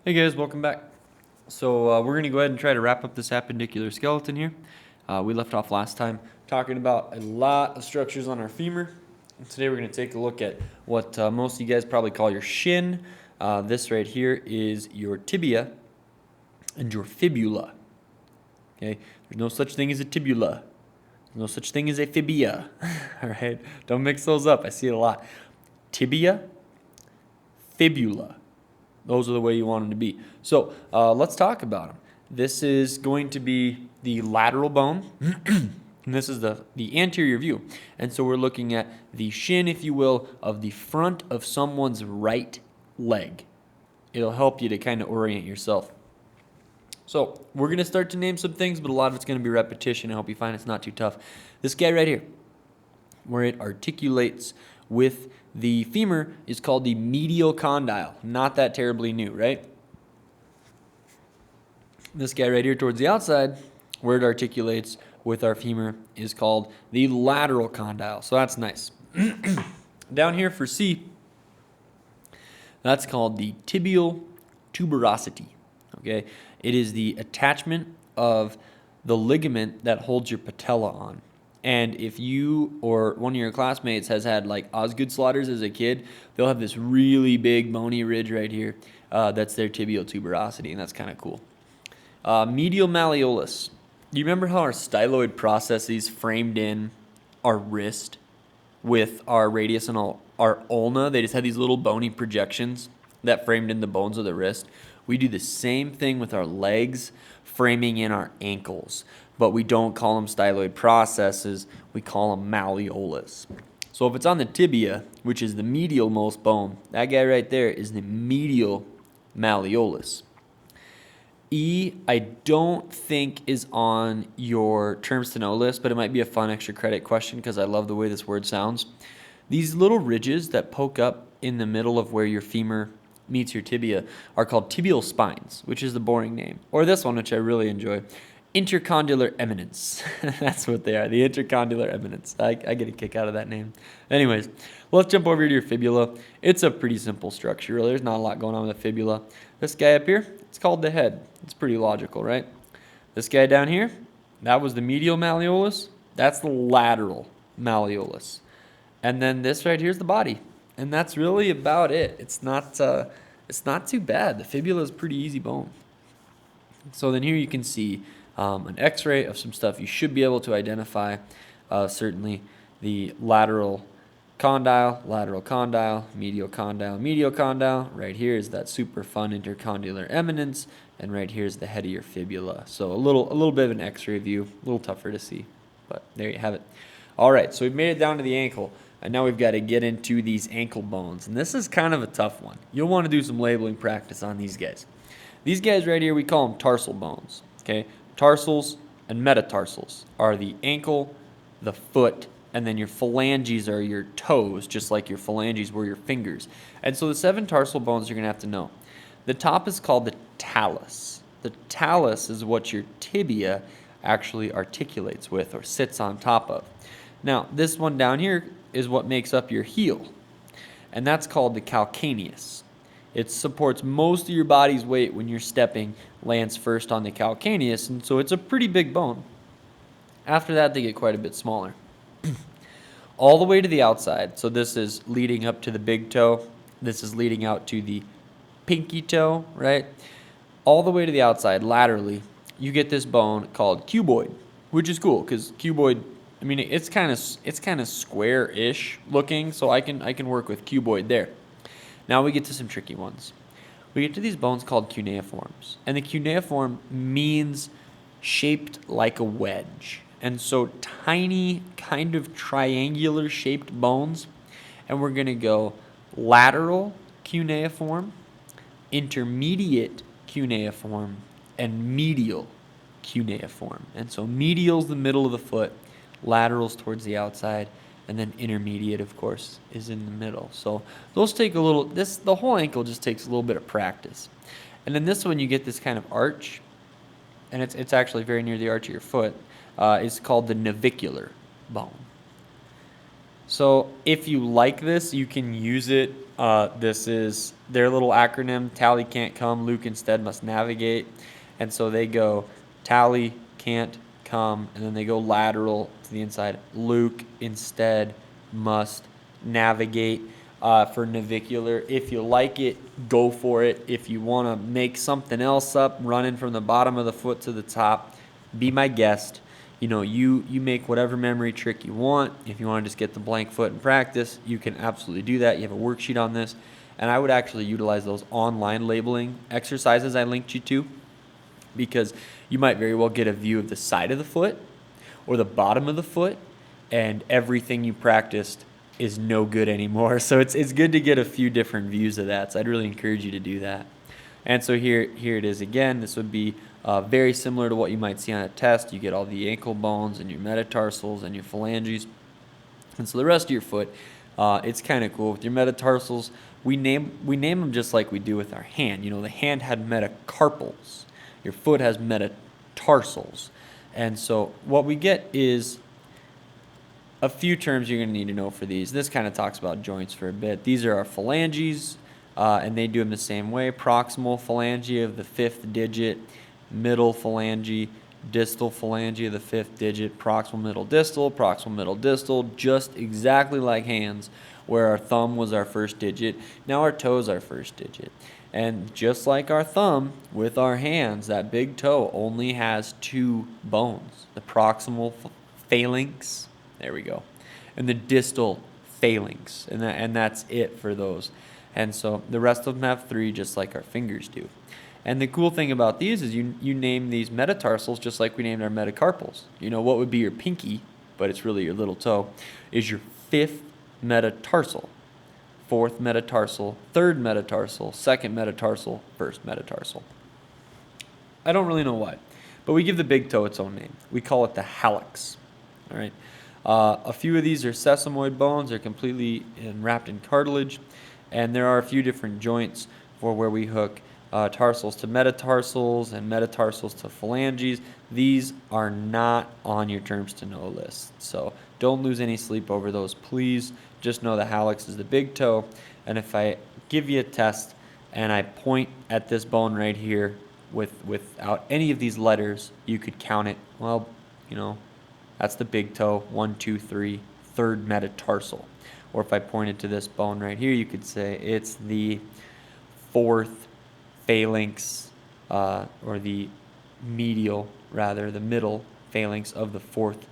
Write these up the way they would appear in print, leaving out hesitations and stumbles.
Hey guys, welcome back. So we're going to go ahead and try to wrap up this appendicular skeleton here. We left off last time talking about a lot of structures on our femur. And today we're going to take a look at what most of you guys probably call your shin. This right here is your tibia and your fibula. Okay, there's no such thing as a tibula. There's no such thing as a fibia. All right, don't mix those up. I see it a lot. Tibia, fibula. Those are the way you want them to be. So let's talk about them. This is going to be the lateral bone, and this is the anterior view. And so we're looking at the shin, if you will, of the front of someone's right leg. It'll help you to kind of orient yourself. So we're going to start to name some things, but a lot of it's going to be repetition. I hope you find it's not too tough. This guy right here, where it articulates with the femur, is called the medial condyle. Not that terribly new, right? This guy right here towards the outside, where it articulates with our femur, is called the lateral condyle. So that's nice. Down here for C, that's called the tibial tuberosity. Okay, it is the attachment of the ligament that holds your patella on. And if you or one of your classmates has had like Osgood slaughters as a kid, they'll have this really big bony ridge right here. That's their tibial tuberosity, and that's kind of cool. Medial malleolus. Do you remember how our styloid processes framed in our wrist with our radius and our ulna? They just had these little bony projections that framed in the bones of the wrist. We do the same thing with our legs, framing in our ankles, but we don't call them styloid processes, we call them malleolus. So if it's on the tibia, which is the medial most bone, that guy right there is the medial malleolus. E, I don't think is on your terms to know list, but it might be a fun extra credit question because I love the way this word sounds. These little ridges that poke up in the middle of where your femur meets your tibia are called tibial spines, which is the boring name. Or this one, which I really enjoy, intercondylar eminence. That's what they are, the intercondylar eminence. I get a kick out of that name. Anyways, let's jump over to your fibula. It's a pretty simple structure, really. There's not a lot going on with the fibula. This guy up here, it's called the head. It's pretty logical, right? This guy down here, that was the medial malleolus. That's the lateral malleolus. And then this right here is the body. And that's really about it. It's not too bad. The fibula is a pretty easy bone. So then here you can see an x-ray of some stuff you should be able to identify. Certainly the lateral condyle, medial condyle. Right here is that super fun intercondylar eminence, and right here is the head of your fibula. So a little bit of an x-ray view, a little tougher to see, but there you have it. All right, so we've made it down to the ankle, and now we've got to get into these ankle bones, and this is kind of a tough one. You'll want to do some labeling practice on these guys. These guys right here, we call them tarsal bones, okay? Tarsals and metatarsals are the ankle, the foot, and then your phalanges are your toes, just like your phalanges were your fingers. And so the 7 tarsal bones you're going to have to know. The top is called the talus. The talus is what your tibia actually articulates with or sits on top of. Now, this one down here is what makes up your heel, and that's called the calcaneus. It supports most of your body's weight when you're stepping, lands first on the calcaneus, and so it's a pretty big bone. After that, they get quite a bit smaller. All the way to the outside, so this is leading up to the big toe, this is leading out to the pinky toe, right? All the way to the outside, laterally, you get this bone called cuboid, which is cool because cuboid, I mean, it's kind of square-ish looking, so I can work with cuboid there. Now we get to some tricky ones. We get to these bones called cuneiforms, and the cuneiform means shaped like a wedge. And so tiny, kind of triangular shaped bones, and we're going to go lateral cuneiform, intermediate cuneiform, and medial cuneiform. And so medial's the middle of the foot, lateral's towards the outside, and then intermediate, of course, is in the middle. So those take a little, the whole ankle just takes a little bit of practice. And then this one, you get this kind of arch, and it's actually very near the arch of your foot. Is called the navicular bone. So if you like this, you can use it. This is their little acronym. Tally can't come, Luke instead must navigate. And so they go Tally can't come, and then they go lateral to the inside. Luke instead must navigate. For navicular, if you like it, go for it. If you want to make something else up, running from the bottom of the foot to the top, be my guest. You make whatever memory trick you want. If you want to just get the blank foot in practice, you can absolutely do that. You have a worksheet on this, and I would actually utilize those online labeling exercises I linked you to, because you might very well get a view of the side of the foot or the bottom of the foot, and everything you practiced is no good anymore. So it's good to get a few different views of that. So I'd really encourage you to do that. And so here it is again. This would be very similar to what you might see on a test. You get all the ankle bones and your metatarsals and your phalanges. And so the rest of your foot, it's kind of cool. With your metatarsals, we name them just like we do with our hand. The hand had metacarpals. Your foot has metatarsals. And so what we get is a few terms you're going to need to know for these. This kind of talks about joints for a bit. These are our phalanges, and they do them the same way. Proximal phalange of the 5th digit, middle phalange, distal phalange of the 5th digit, proximal middle distal, just exactly like hands, where our thumb was our first digit. Now our toe is our first digit. And just like our thumb, with our hands, that big toe only has 2 bones. The proximal phalanx, there we go, and the distal phalanx, and that's it for those. And so the rest of them have 3, just like our fingers do. And the cool thing about these is you name these metatarsals just like we named our metacarpals. What would be your pinky, but it's really your little toe, is your 5th metatarsal, 4th metatarsal, 3rd metatarsal, 2nd metatarsal, 1st metatarsal. I don't really know why, but we give the big toe its own name. We call it the hallux. All right. A few of these are sesamoid bones. They're completely wrapped in cartilage. And there are a few different joints for where we hook tarsals to metatarsals and metatarsals to phalanges. These are not on your terms to know list. So don't lose any sleep over those, please. Just know the hallux is the big toe. And if I give you a test and I point at this bone right here without any of these letters, you could count it. Well, that's the big toe, 1, 2, 3, 3rd metatarsal. Or if I pointed to this bone right here, you could say it's the 4th phalanx, or the medial, rather, the middle phalanx of the 4th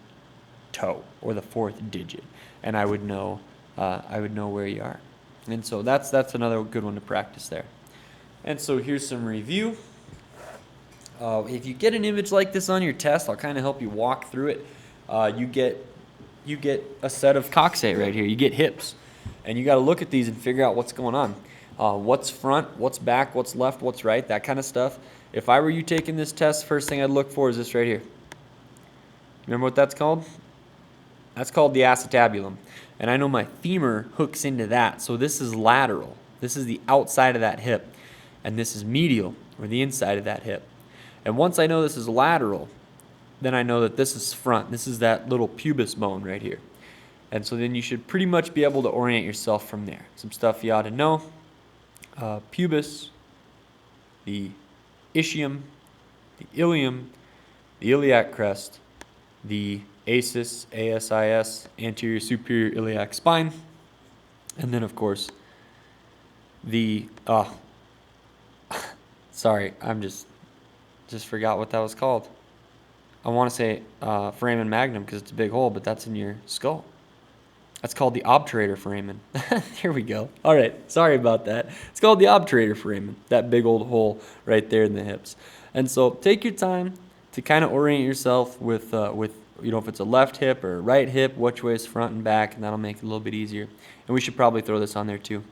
toe, or the 4th digit. And I would know where you are. And so that's another good one to practice there. And so here's some review. If you get an image like this on your test, I'll kind of help you walk through it. You get a set of coxae right here. You get hips, and you got to look at these and figure out what's going on. What's front, what's back, what's left, what's right, that kind of stuff. If I were you taking this test, first thing I'd look for is this right here. Remember what that's called? That's called the acetabulum. And I know my femur hooks into that, so this is lateral. This is the outside of that hip, and this is medial, or the inside of that hip. And once I know this is lateral, then I know that this is front. This is that little pubis bone right here. And so then you should pretty much be able to orient yourself from there. Some stuff you ought to know. Pubis, the ischium, the ilium, the iliac crest, the ASIS, anterior superior iliac spine, and then of course the, sorry, I'm just forgot what that was called. I want to say foramen magnum because it's a big hole, but that's in your skull. That's called the obturator foramen. Here we go. All right, sorry about that. It's called the obturator foramen, that big old hole right there in the hips. And so take your time to kind of orient yourself with if it's a left hip or a right hip, which way is front and back, and that'll make it a little bit easier. And we should probably throw this on there too.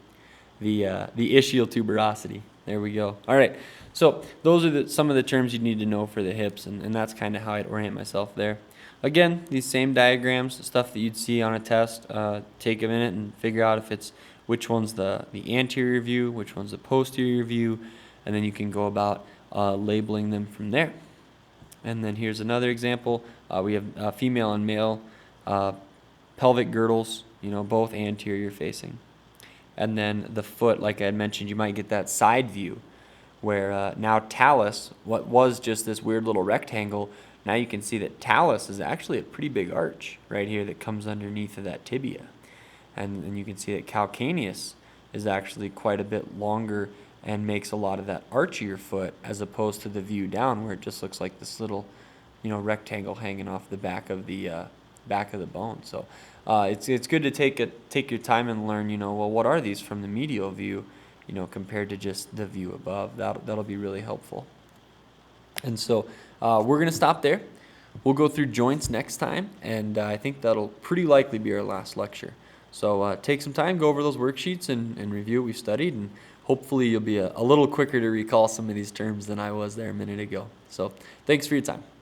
The ischial tuberosity. There we go. All right. So those are some of the terms you need to know for the hips, and that's kind of how I'd orient myself there. Again, these same diagrams, stuff that you'd see on a test. Take a minute and figure out if it's which one's the anterior view, which one's the posterior view, and then you can go about labeling them from there. And then here's another example. We have female and male pelvic girdles. both anterior facing. And then the foot, like I had mentioned, you might get that side view where now talus, what was just this weird little rectangle, now you can see that talus is actually a pretty big arch right here that comes underneath of that tibia. And you can see that calcaneus is actually quite a bit longer and makes a lot of that arch of your foot, as opposed to the view down where it just looks like this little, rectangle hanging off the back of the bone. So it's good to take your time and learn, well, what are these from the medial view, compared to just the view above. That'll be really helpful. And so we're going to stop there. We'll go through joints next time, and I think that'll pretty likely be our last lecture. So take some time, go over those worksheets and review what we've studied, and hopefully you'll be a little quicker to recall some of these terms than I was there a minute ago. So thanks for your time.